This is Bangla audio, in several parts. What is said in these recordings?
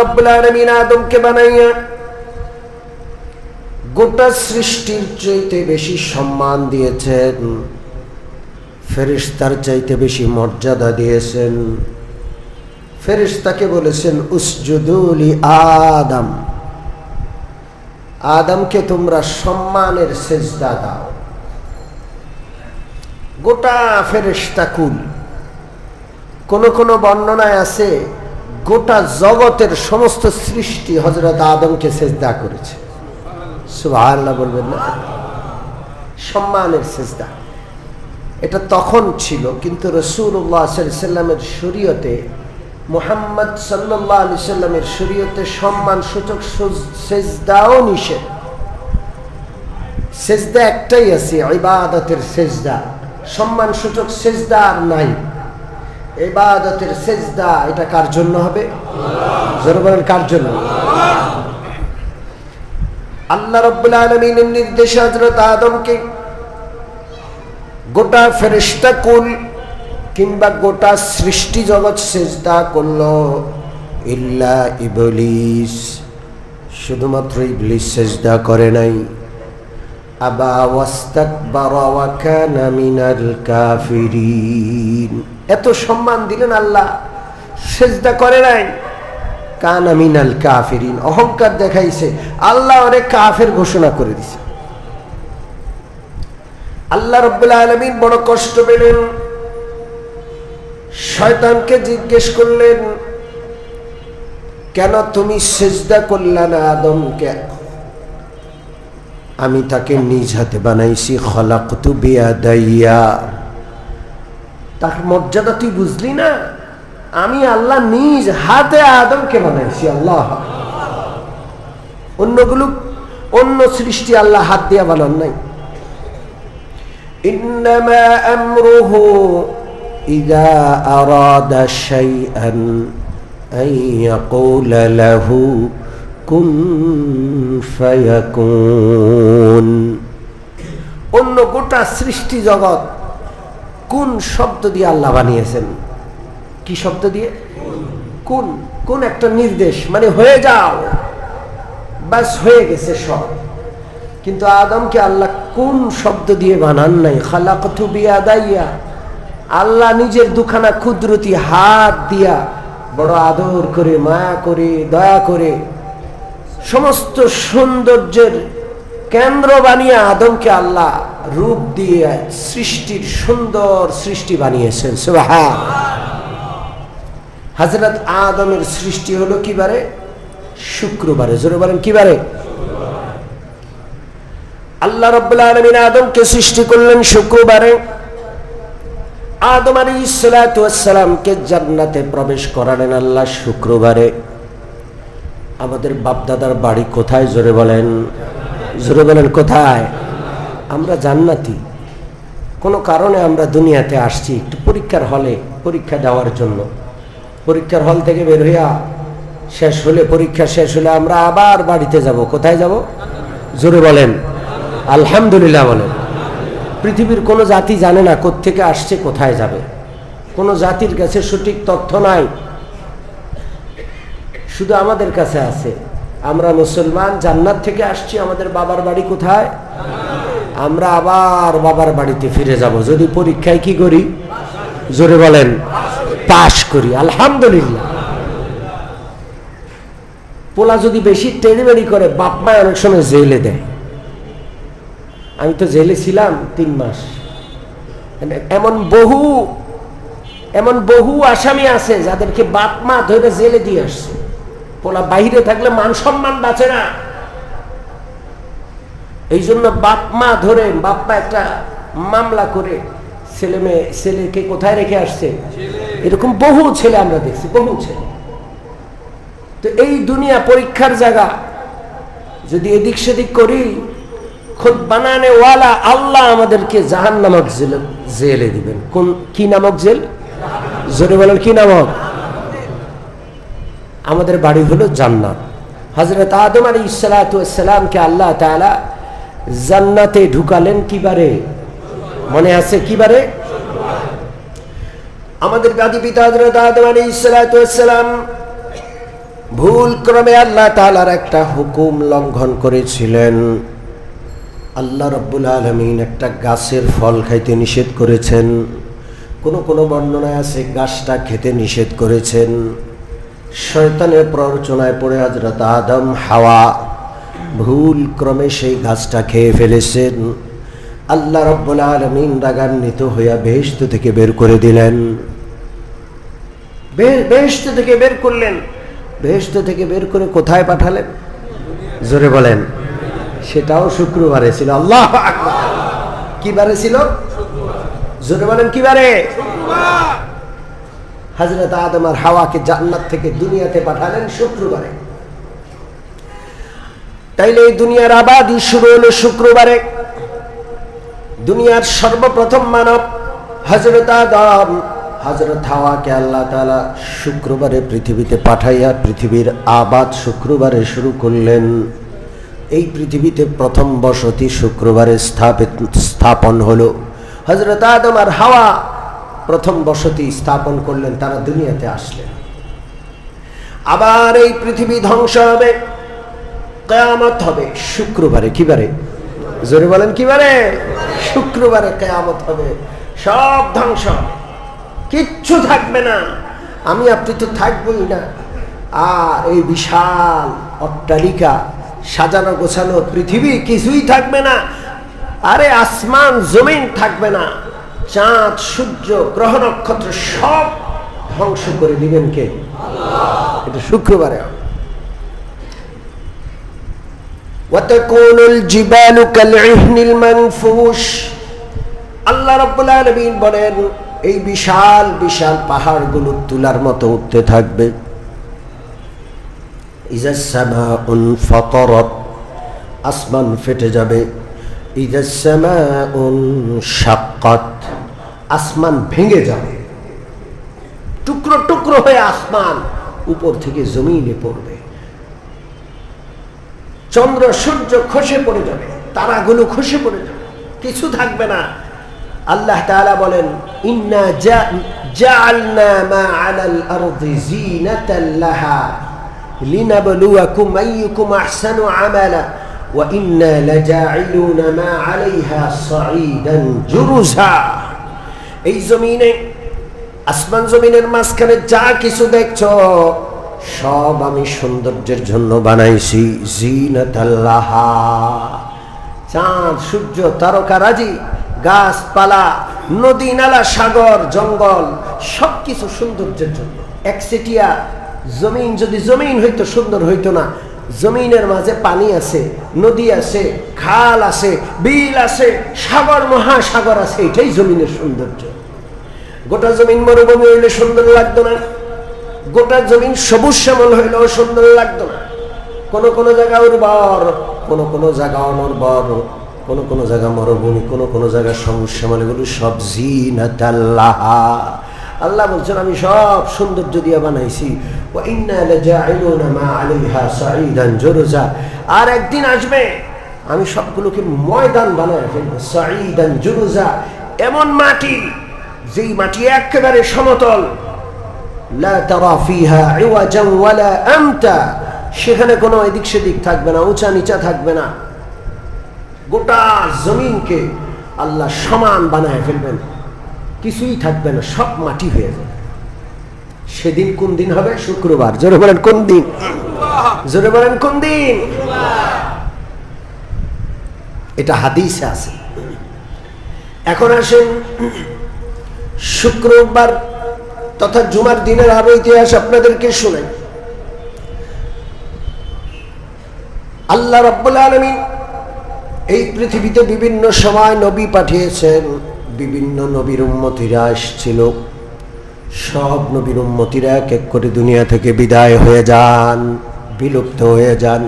রব্বুল আলামিন আদমকে বানাইয়া গোটা সৃষ্টির চাইতে বেশি সম্মান দিয়েছেন, ফেরেশতার চাইতে বেশি মর্যাদা দিয়েছেন। ফেরেশতাকে বলেছেন উসজুদু লি আদম, আদমকে তোমরা সম্মানের সেজদা দাও। গোটা ফেরেশতা কুল, কোন কোন বর্ণনায় আছে গোটা জগতের সমস্ত সৃষ্টি হযরত আদমকে সেজদা করেছে। সুবহানাল্লাহ বলবেন না? সম্মানের সেজদা এটা তখন ছিল, কিন্তু রাসূলুল্লাহ সাল্লাল্লাহু আলাইহি সাল্লামের শরীয়তে, মুহাম্মদ সাল্লাল্লাহু আলাইহি সাল্লামের শরীয়তে সম্মান সূচক সেজদাও নিষেধ। সেজদা একটাই আছে, ইবাদতের সেজদা। সম্মান সূচক সেজদা আর নাই। ইবাদতের সেজদা এটা কার জন্য হবে? জোরে বলেন, কার জন্য? আল্লাহ রাব্বুল আলামিনের নির্দেশে হযরত আদমকে গোটা ফেরেশতা কুল কিংবা গোটা সৃষ্টি জগৎ সেজদা করলো, ইল্লা ইবলিস, শুধুমাত্র ইবলিস সেজদা করে নাই। আবা ওয়াস্তাকবারা ওয়া কানা মিনাল কাফিরিন, এত সম্মান দিলেন আল্লাহ, সেজদা করে নাই। কানা মিনাল কাফিরিন, অহংকার দেখাইছে, আল্লাহ ওরে কাফের ঘোষণা করে দিছে। আল্লাহ রাব্বুল আলামিন বড় কষ্ট পেলেন, শয়তানকে জিজ্ঞেস করলেন, কেন তুমি সেজদা করলা না আদমকে? আমি তাকে নিজ হাতে বানাইছি, খলাকতু বিয়াদাইয়া। তার মর্যাদা তুই বুঝলি না? আমি আল্লাহ নিজ হাতে আদমকে বানাইছি। আল্লাহ, অন্য সৃষ্টি আল্লাহ হাত দিয়া বানান নাই। ইন্নামা আমরুহু ইযা আরাদা শাইআন আন ইয়াকুলা লাহু কুন ফায়াকুন। অন্য গোটা সৃষ্টি জগৎ কোন শব্দ দিয়ে আল্লাহ বানিয়েছেন? কি শব্দ দিয়ে? কোন। কোন একটা নির্দেশ, মানে হয়ে যাও, বাস হয়ে গেছে সব। কিন্তু আদমকে আল্লাহ কোন শব্দ দিয়ে বানান নাই? খালাকতু বিয়াদাইয়া, আল্লাহ নিজের দুখানা কুদরতি হাত দিয়া বড় আদর করে, মায়া করে, দয়া করে সমস্ত সৌন্দর্যের কেন্দ্র বানিয়ে আদমকে আল্লাহ রূপ দিয়ে সৃষ্টির সুন্দর সৃষ্টি বানিয়েছেন। সুবহানাল্লাহ। হযরত আদমের সৃষ্টি হলো কি বারে? শুক্রবারে। জোরে বলেন, কি বারে? আল্লাহ রাব্বুল আলামিন আদমকে সৃষ্টি করলেন শুক্রবারে। আদম আলাইহিস সালাতু ওয়াস সালামকে জান্নাতে প্রবেশ করালেন আল্লাহ শুক্রবারে। আমাদের বাপদাদার বাড়ি কোথায়? জোরে বলেন, জোরে বলেন, কোথায়? আমরা জান্নাতি। কোনো কারণে আমরা দুনিয়াতে আসছি একটু পরীক্ষার হলে পরীক্ষা দেওয়ার জন্য। পরীক্ষার হল থেকে বের হইয়া শেষ হলে, পরীক্ষা শেষ হলে আমরা আবার বাড়িতে যাব। কোথায় যাব? জোরে বলেন, আলহামদুলিল্লাহ বলেন। পৃথিবীর কোনো জাতি জানে না কোত্থেকে আসছে, কোথায় যাবে। কোনো জাতির কাছে সঠিক তথ্য নাই, শুধু আমাদের কাছে আছে। আমরা মুসলমান, জান্নাত থেকে আসছি, আমাদের বাবার বাড়ি কোথায়? আমরা আবার বাবার বাড়িতে ফিরে যাব যদি পরীক্ষায় কি করি? জোরে বলেন, পাশ করি। আলহামদুলিল্লাহ। পোলা যদি বেশি টেড়িবেড়ি করে, বাপ মা অনেক সময় জেলে দেয়। আমি তো জেলে ছিলাম 3 মাস। এমন বহু আসামি আছে যাদেরকে বাপ মা ধরে জেলে দিয়ে আসছে। পোলা বাইরে থাকলে মান সম্মান বাঁচে না, এই জন্য বাপ মা ধরে, বাপ মা একটা মামলা করে ছেলেকে কোথায় রেখে আসছে। এরকম বহু ছেলে আমরা দেখছি, বহু ছেলে। তো এই দুনিয়া পরীক্ষার জায়গা। যদি এদিক সেদিক করি, খুদ বানানে ওয়ালা আল্লাহ আমাদেরকে জাহান্নামক জেলে দিবেন। কোন, কি নামক জেল? জোরে বলেন, কি নামক? আমাদের বাড়ি হলো জান্নাত। হযরত আদম আলাইহিস সালাতু ওয়াস সালামকে আল্লাহ তাআলা জান্নাতে ঢুকালেন কিবারে? মনে আছে কিবারে? আমাদের দাদি পিতা হযরত আদম আলাইহিস সালাতু ওয়াস সালাম ভুল ক্রমে আল্লাহ তাআলার একটা হুকুম লঙ্ঘন করেছিলেন। আল্লাহ রাব্বুল আলামিন একটা গাছের ফল খাইতে নিষেধ করেছেন। কোন বর্ণনায় আছে গাছটা খেতে নিষেধ করেছেন। শয়তানের প্ররোচনায় পড়ে হযরত আদম হাওয়া ভুল ক্রমে সেই গাছটা খেয়ে ফেলেছেন। আল্লাহ রাব্বুল আলামিন রাগান্বিত হইয়া বেহেশত থেকে বের করে দিলেন। বেহেশত থেকে বের করলেন। বেহেশত থেকে বের করে কোথায় পাঠালেন? জোরে বলেন। সেটাও শুক্রবারে ছিল। আল্লাহু আকবার। কি বারে ছিল? জোরে বলেন কি বারে? হযরত আদম আর হাওয়াকে জান্নাত থেকে দুনিয়াতে পাঠালেন শুক্রবারে। তাইলে এই দুনিয়ার আবাদি শুরু হলো শুক্রবারে। দুনিয়ার সর্বপ্রথম মানব হযরত আদম হযরত হাওয়াকে আল্লাহ তাআলা শুক্রবারে পৃথিবীতে পাঠাইয়া পৃথিবীর আবাদ শুক্রবারে শুরু করলেন। এই পৃথিবীতে প্রথম বসতি শুক্রবারে স্থাপন হলো। হযরত আদম আর হাওয়া প্রথম বসতি স্থাপন করলেন, তারা দুনিয়াতে আসলেন। আবার এই পৃথিবী ধ্বংস হবে, কিয়ামত হবে শুক্রবারে। কি বারে? জোরে বলেন কি বারে? শুক্রবারে কিয়ামত হবে, সব ধ্বংস, কিচ্ছু থাকবে না। আমি আপনি তো থাকবই না। আর এই বিশাল অট্টালিকা সাজানো গোছানো পৃথিবী কিছুই থাকবে না। আরে আসমান জমিন থাকবে না, চাঁদ সূর্য গ্রহ নক্ষত্র সব ধ্বংস করে দিবেন কে? আল্লাহ। এটা শুক্রবারে হবে। ওয়াতাকুনুল জিবালু কালইহনিল মানফুশ। আল্লাহ রাব্বুল আলামিন বলেন এই বিশাল বিশাল পাহাড়গুলো তুলার মতো উঠতে থাকবে। ইযাস সামাউন ফাতারাত, আসমান ফেটে যাবে। ইযাস সামাউন শাক্কাত, আসমান ভেঙে যাবে। টুকরো টুকরো হয়ে আসমান উপর থেকে জমিনে পড়বে। চন্দ্র সূর্য খসে পড়ে যাবে, তারাগুলো খসে পড়ে যাবে, কিছু থাকবে না। আল্লাহ তাআলা বলেন ইন্না জাআলনা মা আলাল আরদি জিনাতাল লাহা লিনাবলুয়াকুম আইয়ুকুম আহসানু আমালা ওয়া ইন্না লাজাইলুনা মা আলাইহা সাঈদান জুরুজা। এই জমিনে, আসমান জমিনের মাঝখানে যা কিছু দেখছো সব আমি সৌন্দর্যের জন্য বানাইছি। জিনাতাল লাহা, চাঁদ সূর্য তারকারাজি গাছপালা নদী নালা সাগর জঙ্গল সবকিছু সৌন্দর্যের জন্য। একচেটিয়া জমিন যদি জমিন হইতো সুন্দর হইতো না। জমিনের মাঝে পানি আছে, নদী আছে, খাল আছে, বিল আছে, সাগর মহাসাগর আছে, এটাই জমিনের সৌন্দর্য। গোটা জমিন মরুভূমি হইলে সুন্দর লাগতো না, গোটা জমিন সবুজ শ্যামল হইলেও সুন্দর লাগতো না। কোন কোন জায়গা উর্বর, কোন কোন জায়গা অনুর্বর, কোন কোন জায়গা মরুভূমি, কোন জায়গা সবুজ শ্যামল, এগুলো সব জিনাতাল্লাহ। আল্লাহ বলছেন আমি সব সৌন্দর্য দিয়ে বানাইছি। ওয়া ইন্না লাজাইলুনা মা আলাইহা সাঈদান জুরুজা। আর একদিন আসবে আমি সবগুলোকে ময়দান বানায় ফেলবো। সাঈদান জুরুজা, এমন মাটি যেই মাটি একেবারে সমতল। লা তারা ফিহা ইওয়াজান ওয়ালা আমতা, সেখানে কোনো এদিক সেদিক থাকবে না, উঁচা নিচা থাকবে না। গোটা জমিনকে আল্লাহ সমান বানায় ফেলবেন, কিছুই থাকবে না, সব মাটি হয়ে যাবে। সেদিন কোন দিন হবে? শুক্রবার। জোরে বলেন কোন দিন? জোরে বলেন কোন দিন? এটা হাদিসে আছে। এখন আসেন শুক্রবার তথা জুমার দিনের আরো ইতিহাস আপনাদেরকে শোনাই। আল্লাহ রাব্বুল আলামিন এই পৃথিবীতে বিভিন্ন সময় নবী পাঠিয়েছেন, বিভিন্ন নবীর উম্মতিরা আসছিল। সব নবীর উম্মতিরা এক এক করে দুনিয়া থেকে বিদায় হয়ে যান, বিলুপ্ত হয়ে যান।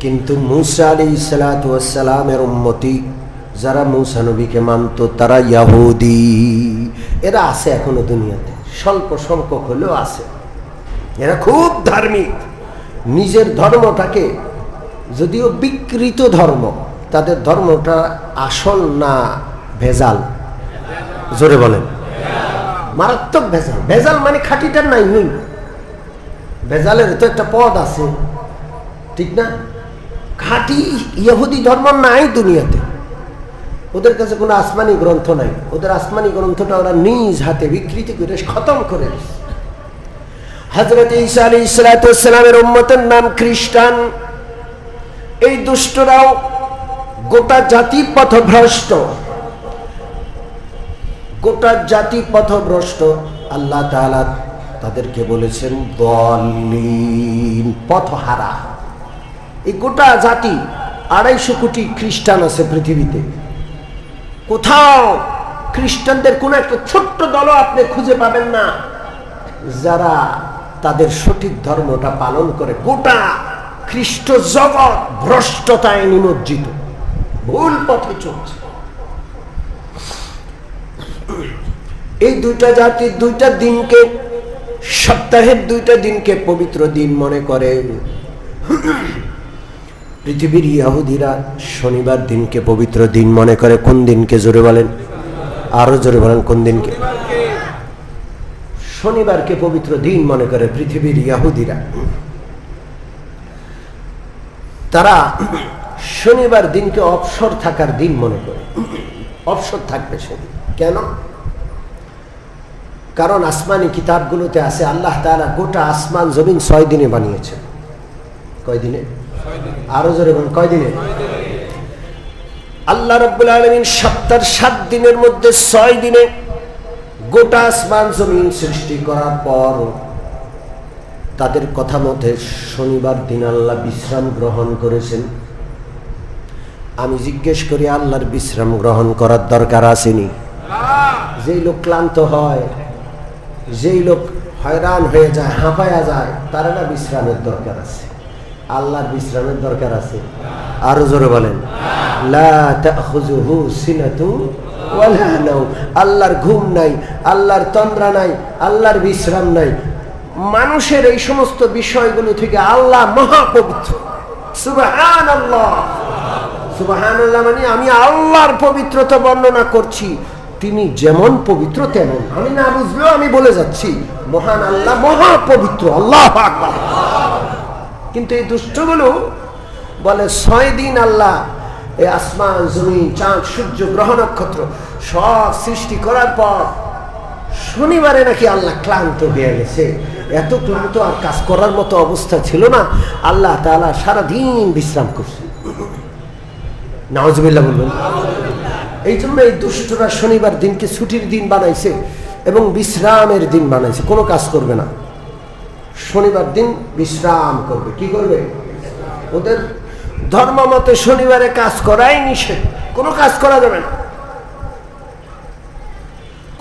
কিন্তু মূসা আলাইহিস সালাতু ওয়াস সালামের উম্মতি যারা মূসা নবীকে মানত তারা ইহুদি। এরা আছে এখনো দুনিয়াতে, স্বল্প সংখ্যক হলেও আছে। এরা খুব ধার্মিক, নিজের ধর্মটাকে, যদিও বিকৃত ধর্ম, তাদের ধর্মটা আসল না ভেজাল? জোরে বলেন। মারাত্মক ভেজাল। ভেজাল মানে খাঁটিটার নাই নেই, ভেজালের তো একটা পদ আছে, ঠিক না? খাঁটি ইহুদি ধর্ম নাই দুনিয়াতে। ওদের কাছে কোনো আসমানি গ্রন্থ নাই, ওদের আসমানি গ্রন্থটা ওরা নিজ হাতে বিকৃতি করে খতম করে দিচ্ছে। হযরত ঈসা আলাইহিস সালামের উম্মতের নাম খ্রিস্টান। এই দুষ্টরাও গোটা জাতি পথভ্রষ্ট, গোটা জাতি পথভ্রষ্ট। আল্লাহ তাআলা তাদেরকে বলেছেন দলিন, পথহারা। এই গোটা জাতি 250 কোটি খ্রিস্টান আছে পৃথিবীতে। কোথাও খ্রিস্টানদের কোন একটা ছোট্ট দলও আপনি খুঁজে পাবেন না যারা তাদের সঠিক ধর্মটা পালন করে। গোটা খ্রিস্ট জগৎ ভ্রষ্টতায় নিমজ্জিত, ভুল পথে চলছে। এই দুইটা জাতির দুইটা দিনকে, সপ্তাহের দুইটা দিনকে পবিত্র দিন মনে করে। পৃথিবীর ইহুদিরা শনিবার দিনকে পবিত্র দিন মনে করে। কোন দিনকে? জোরে বলেন, আরো জোরে বলেন, কোন দিনকে? শনিবারকে পবিত্র দিন মনে করে পৃথিবীর ইহুদিরা। তারা শনিবার দিনকে অবসর থাকার দিন মনে করে, অবসর থাকবে সেদিন। কেন? কারণ আসমানি কিতাবগুলোতে আছে আল্লাহ তাআলা গোটা আসমান জমিন 6 দিনে বানিয়েছেন। কয় দিনে? আরো জোরে বলেন, কয় দিনে? আল্লাহ রাব্বুল আলামিন সপ্তাহের 7 দিনের মধ্যে 6 দিনে গোটা আসমান জমিন সৃষ্টি করার পর তাদের কথা মতে শনিবার দিন আল্লাহ বিশ্রাম গ্রহণ করেছেন। আমি জিজ্ঞেস করি, আল্লাহর বিশ্রাম গ্রহণ করার দরকার আসেনি? যেই লোক ক্লান্ত হয়, যেই লোক হয়রান হয়ে যায়, হাঁপায়া যায়, তার না বিশ্রামের দরকার আছে? আল্লাহর বিশ্রামের দরকার আছে? আরো জোরে বলেন, লা তাখুযুহু সিনাতুন ওয়ালা নাওম। আল্লাহর ঘুম নাই, আল্লাহর তন্দ্রা নাই, আল্লাহর বিশ্রাম নাই। মানুষের এই সমস্ত বিষয়গুলো থেকে আল্লাহ মহাপবিত্র। সুবহানাল্লাহ, সুবহানাল্লাহ মানে আমি আল্লাহর পবিত্রতা বর্ণনা করছি। তিনি যেমন পবিত্র তেমন, আমি না বুঝলেও আমি বলে যাচ্ছি মহান আল্লাহ মহাপবিত্র, আল্লাহু আকবার। কিন্তু এই দুষ্টগুলো বলে 6 দিন আল্লাহ এই আসমান জমিন চাঁদ সূর্য গ্রহ নক্ষত্র সব সৃষ্টি করার পর শনিবারে নাকি আল্লাহ ক্লান্ত হয়ে গেছে। এত ক্লান্ত আর কাজ করার মতো অবস্থা ছিল না, আল্লাহ তাআলা সারাদিন বিশ্রাম করছে। নাউজুবিল্লাহ বলবেন। এই জন্য এই দুষ্টরা শনিবার দিনকে ছুটির দিন বানাইছে এবং বিশ্রামের দিন বানাইছে। কোনো কাজ করবে না, শনিবার দিন বিশ্রাম করবে। কি করবে? ওদের ধর্ম মতে শনিবারে কাজ করাই নিষেধ, কোনো কাজ করা যাবে না,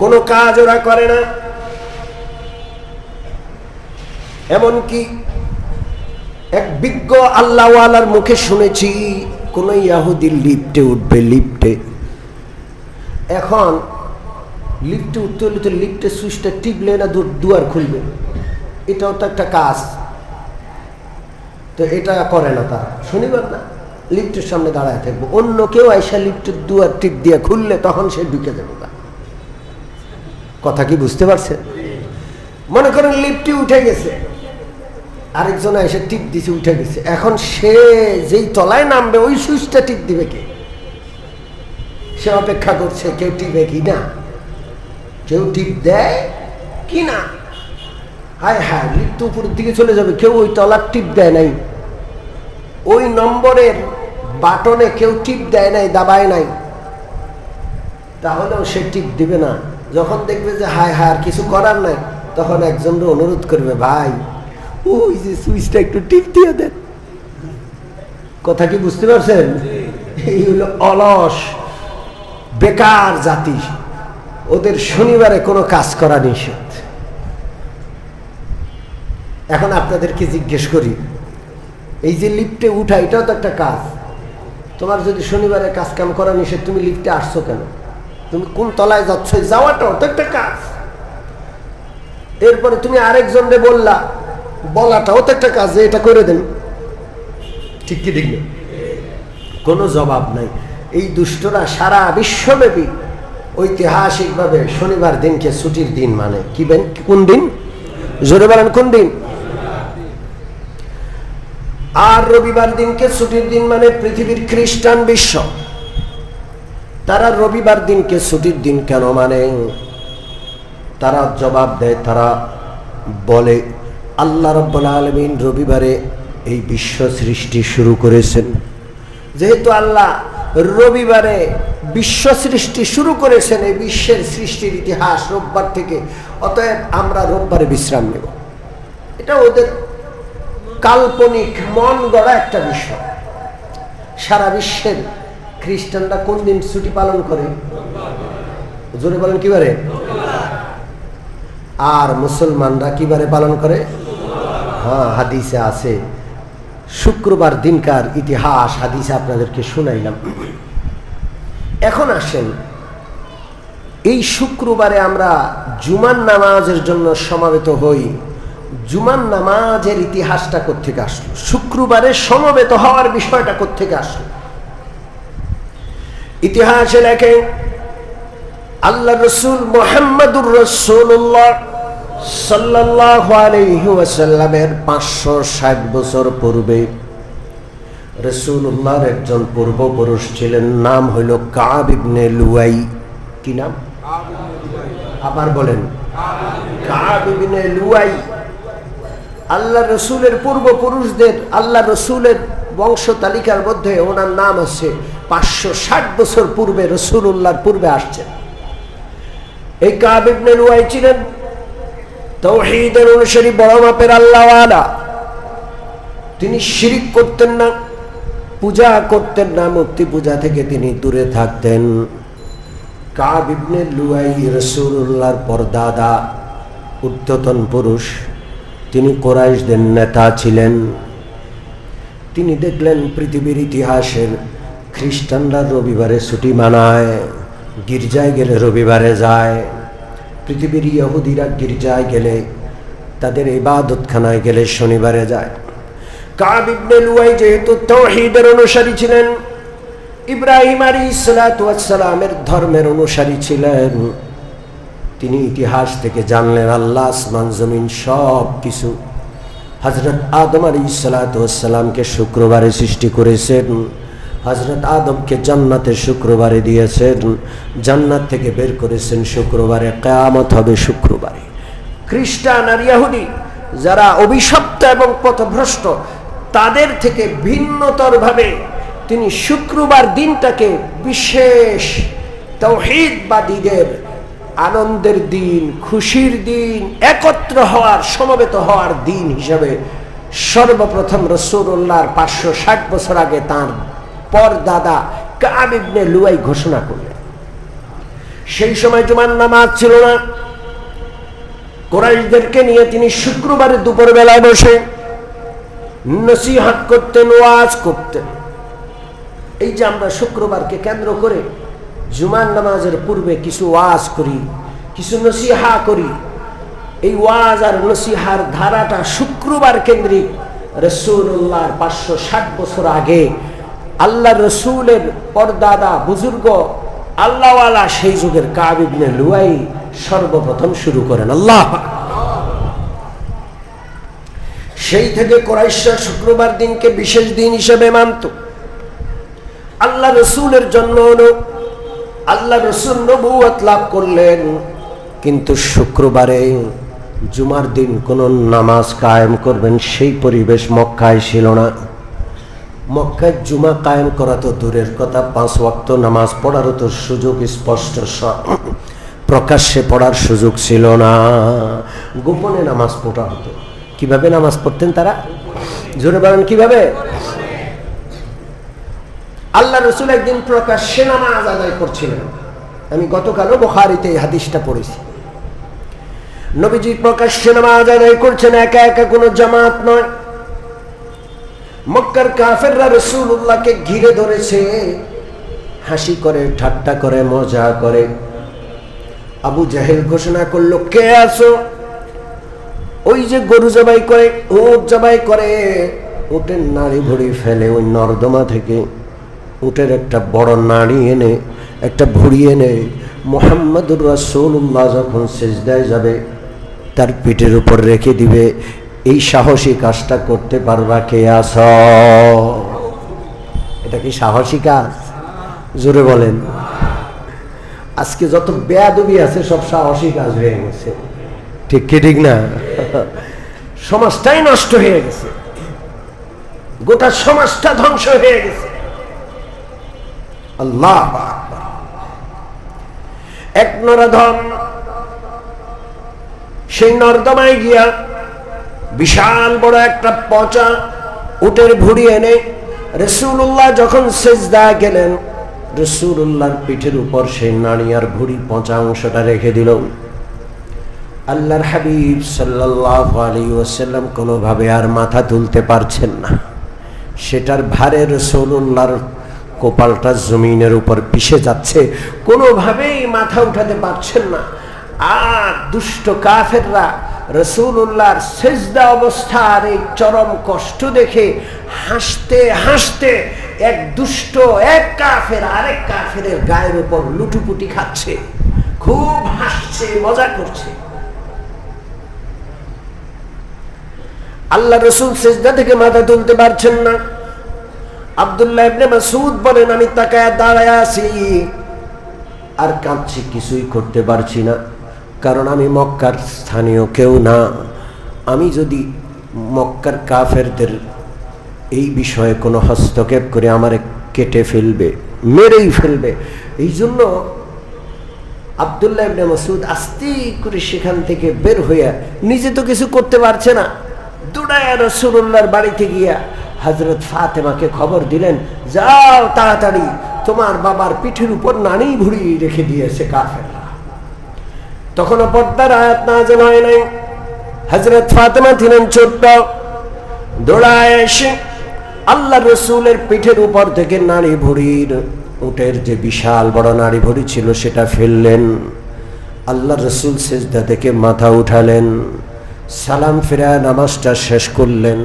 কোনো কাজ ওরা করে না। এমনকি এক বিজ্ঞ আল্লাহওয়ালার মুখে শুনেছি, কোন ইহুদি লিফটে উঠবে, লিফটে এখন লিফটে উঠতে হলে তো লিফটের সুইচটা টিপলে না দুয়ার খুলবে, এটাও তো একটা কাজ। তো এটা করে না তারা, শনিবার না লিফটের সামনে দাঁড়ায় থাকবো, অন্য কেউ আইসা লিফটের দুয়ার টিপ দিয়ে খুললে তখন সে ঢুকে যাবে। কথা কি বুঝতে পারছেন? মনে করেন লিফটে উঠে গেছে, আরেকজন এসে টিপ দিছে, উঠে গেছে, এখন সে যেই তলায় নামবে ওই সুইচটা টিপ দিবে কে? সে অপেক্ষা করছে কেউ টিপে কি না, কেউ টিপ দেয় কি না। হায় হায়, লিফট উপরের দিকে চলে যাবে, কেউ ওই তলার টিপ দেয় নাই, ওই নম্বরের বাটনে কেউ টিপ দেয় নাই, দাবায় নাই, তাহলেও সে টিপ দিবে না। যখন দেখবে যে হায় হায় আর কিছু করার নাই, তখন একজনকে অনুরোধ করবে, ভাই ওই যে সুইচটা একটু টিপ দিয়ে দেন। কথা কি বুঝতে পারছেন? এই হলো অলস বেকার জাতি, ওদের শনিবারে কোনো কাজ করা নিষেধ। এখন আপনাদেরকে জিজ্ঞেস করি, এই যে লিফটে উঠা এটাও তো একটা কাজ। তোমার যদি শনিবারে কাজ কাম করা নিষেধ, তুমি লিফটে আসছো কেন? তুমি কোন তলায় যাচ্ছ, যাওয়াটাও তো একটা কাজ। এরপরে তুমি আরেকজনকে বলাটাও তো একটা কাজ, এটা করে দেন। ঠিক কি দেখবেন? কোনো জবাব নাই। এই দুষ্টরা সারা বিশ্বব্যাপী ঐতিহাসিকভাবে শনিবার দিনকে ছুটির দিন মানে। কোন দিন? জোরে বলেন, কোন দিন? আর রবিবার দিনকে ছুটির দিন মানে পৃথিবীর খ্রিস্টান বিশ্ব তারা রবিবার দিনকে ছুটির দিন কেন মানে? তারা জবাব দেয়, তারা বলে আল্লাহ রাব্বুল আলামিন রবিবারে এই বিশ্ব সৃষ্টি শুরু করেছেন। যেহেতু আল্লাহ রবিবারে বিশ্ব সৃষ্টি শুরু করেছেন, এই বিশ্বের সৃষ্টির ইতিহাস রোববার থেকে, অতএব আমরা রোববারে বিশ্রাম নেব। এটা ওদের কাল্পনিক মন গড়া একটা বিষয়। সারা বিশ্বের খ্রিস্টানরা কোন দিন ছুটি পালন করে? জোরে বলেন কিবারে? আর মুসলমানরা কিবারে পালন করে? হ্যাঁ, হাদিসে আছে। শুক্রবার দিনকার ইতিহাস হাদিসে আপনাদেরকে শুনাইলাম। এখন আসেন, এই শুক্রবারে আমরা জুমার নামাজের জন্য সমাবেত হই। জুমার নামাজের ইতিহাসটা কোত্থেকে আসলো? শুক্রবারে সমবেত হওয়ার বিষয়টা কোত্থেকে আসলো? ইতিহাসে লেখে আল্লাহ রসুল মুহাম্মদুর রাসূলুল্লাহ সাল্লাল্লাহু আলাইহি ওয়াসাল্লামের 560 বছর পূর্বে রাসূলুল্লাহর একজন পূর্বপুরুষ ছিলেন, নাম হইল কাব ইবনে লুয়াই। কি নাম? আবার বলেন, কাব ইবনে লুয়াই। আল্লাহ রসুলের পূর্বপুরুষদের, আল্লাহ রসুলের বংশ তালিকার মধ্যে ওনার নাম আছে 560 বছর পূর্বে, রাসূলুল্লাহর পূর্বে আসছেন। এই কাব ইবনে লুয়াই ছিলেন তাওহীদের অনুসারী, বড় মাপের আল্লাহওয়ালা। তিনি শিরিক করতেন না, পূজা করতেন না, মূর্তি পূজা থেকে তিনি দূরে থাকতেন। কাব ইবনে লুয়াই রাসূলুল্লাহর পরদাদা, ঊর্ধ্বতন পুরুষ। তিনি কুরাইশদের নেতা ছিলেন। তিনি দেখলেন পৃথিবীর ইতিহাসের খ্রিস্টানরা রবিবারে ছুটি মানায়, গির্জায় গেলে রবিবারে যায়। পৃথিবীর ইহুদিরা গির্জায় গেলে, তাদের ইবাদতখানায় গেলে শনিবারে যায়। কাব ইবনে লুয়াই যেহেতু তাওহীদের অনুসারী ছিলেন, ইব্রাহিম আলাইহিস সালাতু ওয়াস সালামের ধর্মের অনুসারী ছিলেন, তিনি ইতিহাস থেকে জানলেন আল্লাহ আসমান জমিন সব কিছু হযরত আদম আলাইহিস সালাতু ওয়াস সালামকে শুক্রবারে সৃষ্টি করেছেন। হযরত আদমকে জান্নাতে শুক্রবারে দিয়েছেন, জান্নাত থেকে বের করেছেন শুক্রবারে, কিয়ামত হবে শুক্রবারে। খ্রিস্টান আর ইহুদি যারা অভিশপ্ত এবং পথভ্রষ্ট, তাদের থেকে ভিন্নতরভাবে তিনি শুক্রবার দিনটাকে বিশেষ তাওহীদবাদীদের আনন্দের দিন, খুশির দিন, একত্র হওয়ার, সমবেত হওয়ার দিন হিসাবে সর্বপ্রথম রাসূলুল্লাহর 560 বছর আগে তাঁর পরদাদা কাব ইবনে লুয়াই ঘোষণা করলেন। সেই সময় জুমার নামাজ ছিল না। কুরাইশদেরকে নিয়ে তিনি শুক্রবারে দুপুর বেলায় বসে নসিহত করতেন, ওয়াজ করতেন। এই যে আমরা শুক্রবারকে কেন্দ্র করে জুমার নামাজের পূর্বে কিছু ওয়াজ করি, কিছু নসিহা করি, এই ওয়াজ আর নসিহার ধারাটা শুক্রবার কেন্দ্রিক। রাসূলুল্লাহর 560 বছর আগে আল্লাহ রসুলের পরদাদা বুজুর্গ আল্লাহওয়ালা সেই যুগের কাব ইবনে লুয়াই সর্বপ্রথম শুরু করেন। আল্লাহ! সেই থেকে কুরাইশরা শুক্রবার দিনকে বিশেষ দিন হিসেবে মানত। আল্লাহ রসুলের জন্য আল্লাহ রসুল নবুয়ত লাভ করলেন, কিন্তু শুক্রবারে জুমার দিন কোন নামাজ কায়েম করবেন সেই পরিবেশ মক্কায় ছিল না। মক্কায় জুমা কায়েম করা তো দূরের কথা, 5 ওয়াক্ত নামাজ পড়ারও তো সুযোগ, স্পষ্ট প্রকাশ্যে পড়ার সুযোগ ছিল না। গোপনে নামাজ পড়া হতো। কিভাবে নামাজ পড়তেন তারা? জোরে বলেন, কিভাবে? আল্লাহ রসুল একদিন প্রকাশ্যে নামাজ আদায় করছিলেন। আমি গতকালও বুখারীতে এই হাদিসটা পড়েছি। নবীজি প্রকাশ্যে নামাজ আদায় করছেন, একা একা, কোনো জামাত নয়। মক্কার কাফেররা রাসূলুল্লাহকে ঘিরে ধরেছে, হাসি করে, ঠাট্টা করে, মজা করে। আবু জাহেল ঘোষণা করলো, কে আছো? ওই যে গরু জবাই করে, উট জবাই করে, উটের নাড়ি ভুড়ি ফেলে ওই নর্দমা থেকে উটের একটা বড় নাড়ি এনে, একটা ভুড়ি এনে মুহাম্মদুর রাসূলুল্লাহ যখন সিজদায় যাবে তার পিঠের উপর রেখে দিবে। এই সাহসী কাজটা করতে পারবা কে আস? এটা কি সাহসী কাজ? জোরে বলেন। আজকে যত বেয়াদবি আছে সব সাহসী কাজ হয়ে গেছে, ঠিক কি ঠিক না? সমাজটাই নষ্ট হয়ে গেছে, গোটা সমাজটা ধ্বংস হয়ে গেছে। আল্লাহ আকবার। এক নরাধম সেই নর্দমায় গিয়া বিশাল বড় একটা পচা উটের ভুঁড়ি এনে রাসূলুল্লাহ যখন সিজদায় গেলেন, রাসূলুল্লাহর পিঠের উপর সেই নাড়ি আর ভুঁড়ির পচা অংশটা রেখে দিল। আল্লাহর হাবিব সাল্লাল্লাহু আলাইহি ওয়াসাল্লাম কোনোভাবে আর মাথা তুলতে পারছেন না। সেটার ভারে রাসূলুল্লাহর কপালটা জমিনের উপর পিষে যাচ্ছে, কোনোভাবেই মাথা উঠাতে পারছেন না। আর দুষ্ট কাফেররা রাসূলুল্লাহর সিজদা অবস্থার এই চরম কষ্ট দেখে হাসতে হাসতে এক দুষ্ট এক কাফের আরেক কাফেরের গায়ের উপর লুটুপুটি খাচ্ছে, খুব হাসছে, মজা করছে। আল্লাহ রাসূল সিজদা থেকে মাথা তুলতে পারছেন না। আব্দুল্লাহ ইবনে মাসউদ বলেন, আমি তাকায়া দাঁড়ায় আছি আর কাঁদছি, কিছুই করতে পারছি না, কারণ আমি মক্কার স্থানীয় কেউ না। আমি যদি মক্কার কাফেরদের এই বিষয়ে কোনো হস্তক্ষেপ করে আমারে কেটে ফেলবে, মেরেই ফেলবে। এই জন্য আব্দুল্লাহ ইবনে মাসউদ আস্তে করে সেখান থেকে বের হইয়া, নিজে তো কিছু করতে পারছে না, দৌড়ায়া রাসূলুল্লাহর বাড়িতে গিয়া হযরত ফাতেমাকে খবর দিলেন, যাও তাড়াতাড়ি, তোমার বাবার পিঠের উপর নানি ভুঁড়ি রেখে দিয়েছে কাফেররা। তখনও পর্দার আয়াত নাযিল হয় নাই। হযরত ফাতেমা ছিলেন ছোট্ট, দৌড়ায় এসে আল্লাহ রাসূলের পিঠের উপর থেকে নাড়ি ভুঁড়ির, উটের যে বিশাল বড় নাড়ি ভুঁড়ি ছিল সেটা ফেললেন। আল্লাহ রাসূল সিজদা থেকে মাথা উঠালেন, সালাম ফিরায় নামাজটা শেষ করলেন।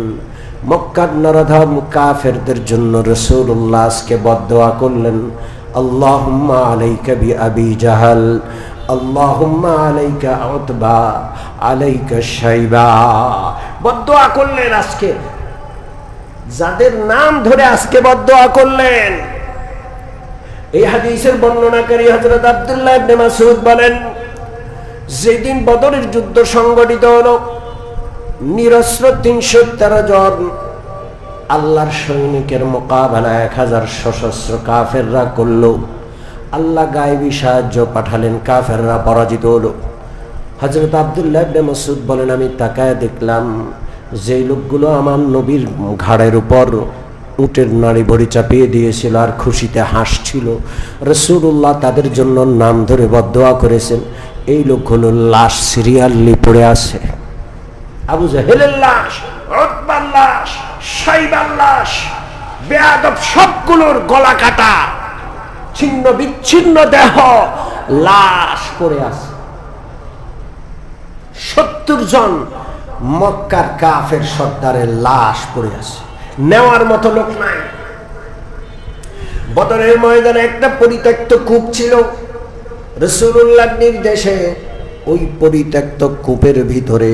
মক্কার নরধম কাফেরদের জন্য রাসূলুল্লাহ আজকে বদদোয়া করলেন, আল্লাহুম্মা আলাইকা বিআবি জাহাল, আল্লাহুম্মা আলাইকা উতবা, আলাইকা শাইবা। বদদোয়া করলেন আজকে, যাদের নাম ধরে আজকে বদদোয়া করলেন। এই হাদিসের বর্ণনাকারী হযরত আব্দুল্লাহ ইবনে মাসউদ বলেন, যেদিন বদরের যুদ্ধ সংগঠিত হলো, নিরস্ত্র ৩১৩ জন আল্লাহর সৈনিকের মোকাবেলা ১০০০ সশস্ত্র কাফেররা করল। আল্লাহ গায়েবী সাহায্য পাঠালেন, কাফেররা পরাজিত হলো। হযরত আব্দুল্লাহ ইবনে মাসউদ বলেন, আমি তাকায় দেখলাম যেই লোকগুলো আমার নবীর ঘাড়ের উপর উটের নাড়ি ভুঁড়ি চাপিয়ে দিয়েছিল আর খুশিতে হাসছিল, রাসূলুল্লাহ তাদের জন্য নাম ধরে বদদোয়া করেছেন। এই লোকগুলো লাশ সিরিয়ালি পড়ে আছে। আবু জাহেলের লাশ, উতবার লাশ, শাইবার লাশ, বেয়াদব সবগুলোর গলা কাটা, ছিন্ন বিচ্ছিন্ন দেহ, লাশ পড়ে আছে। ৭০ জন মক্কার কাফের সর্দারের লাশ পড়ে আছে, নেওয়ার মতো লোক নাই। বদরের ময়দানে একটা পরিত্যক্ত কূপ ছিল। রাসূলুল্লাহর নির্দেশে ওই পরিত্যক্ত কূপের ভিতরে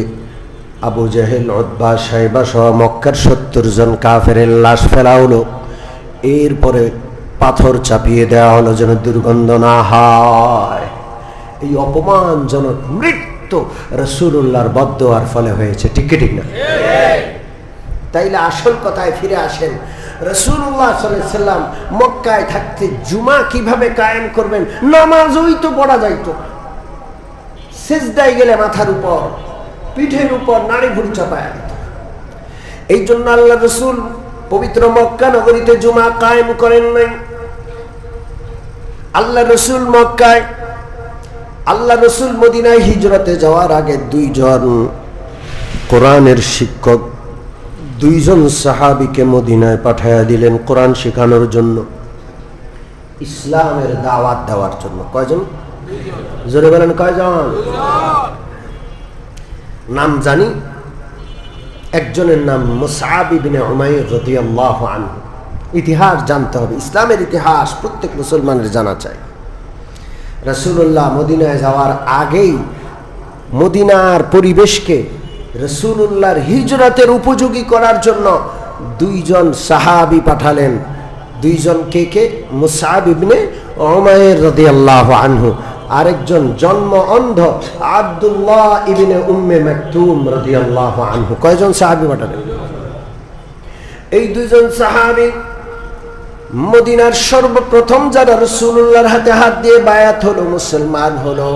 আবু জাহেল, উতবা, শাইবা সহ মক্কার ৭০ জন কাফেরের লাশ ফেলা হলো। এরপরে পাথর চাপিয়ে দেওয়া হলো যেন দুর্গন্ধ না হয়। এই অপমানজনক মৃত্যু রাসূলুল্লাহর বদদোয়ার ফলে হয়েছে, ঠিক ঠিক না? তাইলে আসল কথায় ফিরে আসেন। রাসূলুল্লাহ সাল্লাল্লাহু আলাইহি সাল্লাম মক্কায় থাকতে জুমা কিভাবে কায়েম করবেন? নামাজই তো পড়া যাইতো, সিজদায় গেলে মাথার উপর, পিঠের উপর নাড়ি ভুঁড়ি চাপায় দিত। এই জন্য আল্লাহ রাসূল পবিত্র মক্কা নগরীতে জুমা কায়েম করেন নাই। আল্লাহ রাসূল মক্কায়, আল্লাহ রাসূল মদিনায় হিজরতে যাওয়ার আগে 2 জন কোরআনের শিক্ষক, 2 জন সাহাবীকে মদিনায় পাঠায়া দিলেন কোরআন শেখানোর জন্য, ইসলামের দাওয়াত দেওয়ার জন্য। কয়জন? জোরে বলেন, কয়জন? নাম জানি। একজনের নাম মুসআব ইবনে উমাইর রাদিয়াল্লাহু আনহু। ইতিহাস জানতে হবে, ইসলামের ইতিহাস প্রত্যেক মুসলমানের জানা চাই। রাসূলুল্লাহ মদিনায় যাওয়ার আগেই মদিনার পরিবেশকে রাসূলুল্লাহর হিজরতের উপযোগী করার জন্য দুইজন সাহাবী পাঠালেন। দুইজন কে? মুসআব ইবনে উমাইর রাদিয়াল্লাহু আনহু, আরেকজন জন্ম অন্ধ আব্দুল্লাহ ইবনে উম্মে মাকতুম রাদিয়াল্লাহু আনহু। কয়জন সাহাবী পাঠালেন? এই দুইজন সাহাবী মদিনার সর্বপ্রথম যারা রাসূলুল্লাহর হাতে হাত দিয়ে বায়াত হলো, মুসলমান হলো,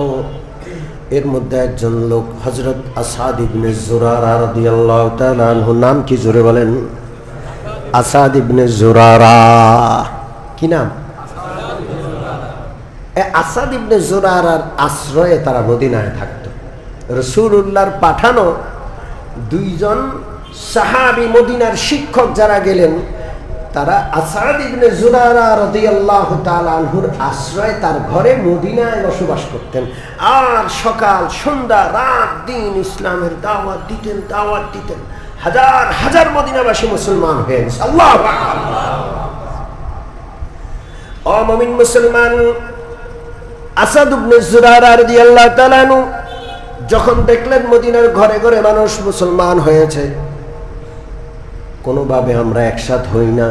এর মধ্যে একজন লোক হযরত আসাদ ইবনে জুরারা রাদিয়াল্লাহু তাআলা আনহু। নাম কি জোরে বলেন? আসাদ ইবনে জুরারা। কি নাম? আসাদ ইবনে জুরারার আশ্রয়ে তারা মদিনায় থাকত। রাসূলুল্লাহর পাঠানো দুইজন সাহাবী মদিনার শিক্ষক যারা গেলেন, তারা আসাদ ইবনে জুরারা রাদিয়াল্লাহু তাআলা আনহুর আশ্রয়ে তার ঘরে মদিনায় বসবাস করতেন। আর সকাল সন্ধ্যা রাত দিন ইসলামের দাওয়াত দিতেন। হাজার হাজার মদিনাবাসী মুসলমান হয়ে গেছে। আল্লাহু আকবার। ও মুমিন মুসলমান, আসাদ ইবনে জুরারা রাদিয়াল্লাহু তাআলা আনহু যখন দেখলেন মদিনার ঘরে ঘরে মানুষ মুসলমান হয়েছে, কোনোভাবে আমরা একসাথ হই না,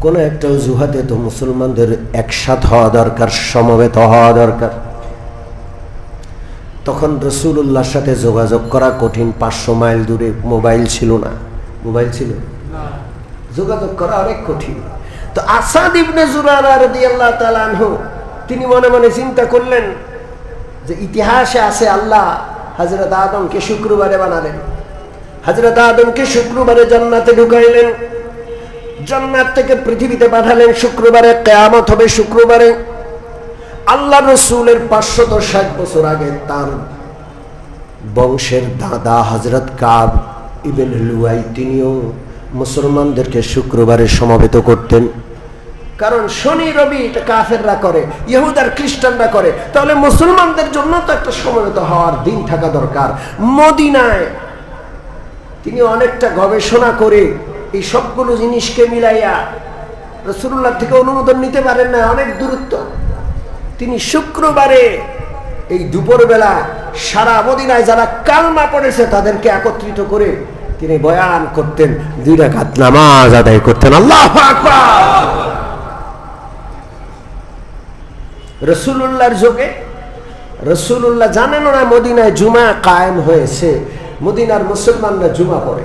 কোনো একটা অজুহাতে তো মুসলমানদের একসাথ হওয়া দরকার, সমবেত হওয়া দরকার। তখন রাসূলুল্লাহর সাথে যোগাযোগ করা কঠিন। 500 মাইল দূরে, মোবাইল ছিল না। মোবাইল ছিল না, যোগাযোগ করা অনেক কঠিন। তো আসাদ ইবনে জুরারা রাদিয়াল্লাহু তাআলা আনহু তিনি মনে মনে চিন্তা করলেন যে ইতিহাসে আছে আল্লাহ হযরত আদমকে শুক্রবারে বানালেন, হযরত আদমকে শুক্রবারে জান্নাতে ঢুকাইলেন, জান্নাত থেকে পৃথিবীতে পাঠালেন শুক্রবারে, কিয়ামত হবে শুক্রবারে। আল্লাহ রাসূলের 560 বছর আগে তার বংশের দাদা হযরত কাব ইবনে লুয়াই তিনিও মুসলমানদেরকে শুক্রবারে সমবেত করতেন। কারণ শনি রবি এটা কাফেররা করে, ইহুদ আর খ্রিস্টানরা করে, তাহলে মুসলমানদের জন্য তো একটা সমবেত হওয়ার দিন থাকা দরকার। মদিনায় তিনি অনেকটা গবেষণা করে এই সবগুলো জিনিসকে মিলাইয়া রাসূলুল্লাহ থেকে অনুমোদন নিতে পারেন না, অনেক দূরত্ব। তিনি শুক্রবারে এই দুপুরবেলা সারা মদিনায় যারা কালমা পড়েছে তাদেরকে একত্রিত করে তিনি বয়ান করতেন, 2 রাকাত নামাজ আদায় করতেন। আল্লাহু আকবার। রাসূলুল্লাহর যুগে রাসূলুল্লাহ জানেন না মদিনায় জুমা কায়েম হয়েছে, মদিনার মুসলমানরা জুমা পড়ে।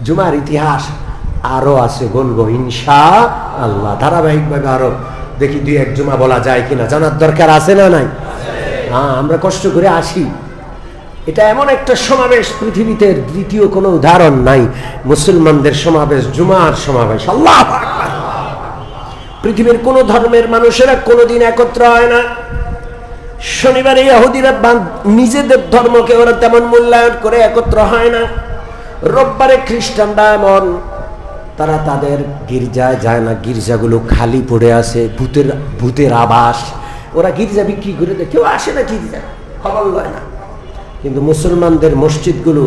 জুমার ইতিহাস আরো আছে, বলবো ইনশাআল্লাহ ধারাবাহিকভাবে। আরো দেখি 2-1 জুমা বলা যায় কিনা, জানার দরকার আছে না নাই? হ্যাঁ, আমরা কষ্ট করে আসি। এটা এমন একটা সমাবেশ, পৃথিবীতে দ্বিতীয় কোনো উদাহরণ নাই। মুসলমানদের সমাবেশ, জুমার সমাবেশ। আল্লাহু আকবার। পৃথিবীর কোন ধর্মের মানুষেরা কোনোদিন একত্র হয় না। শনিবারে ইহুদিরা নিজেদের ধর্মকে ওরা তেমন মূল্যায়ন করে একত্র হয় না। রোববারে খ্রিস্টানরা এমন, তারা তাদের গির্জায় যায় না, গির্জাগুলো খালি পড়ে আছে, ভূতের আবাস। ওরা গির্জা বিক্রি করে দেয়, কেউ আসে না গির্জা, খবর লয় না। কিন্তু মুসলমানদের মসজিদগুলো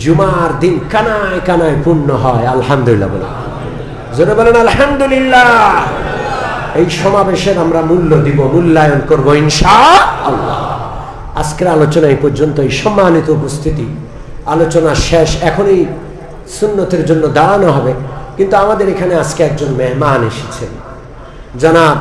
জুমার দিন কানায় কানায় পূর্ণ হয়। আলহামদুলিল্লাহ বলে, জোরে বলেন আলহামদুলিল্লাহ। এই সমাবেশের আমরা মূল্য দিব, মূল্যায়ন করবো ইনশাআল্লাহ। আজকের আলোচনা এই পর্যন্তই। সম্মানিত উপস্থিতি, আলোচনা শেষ, এখনই সুন্নতের জন্য দাঁড়ানো হবে। কিন্তু আমাদের এখানে আজকে একজন মেহমান এসেছেন, জনাব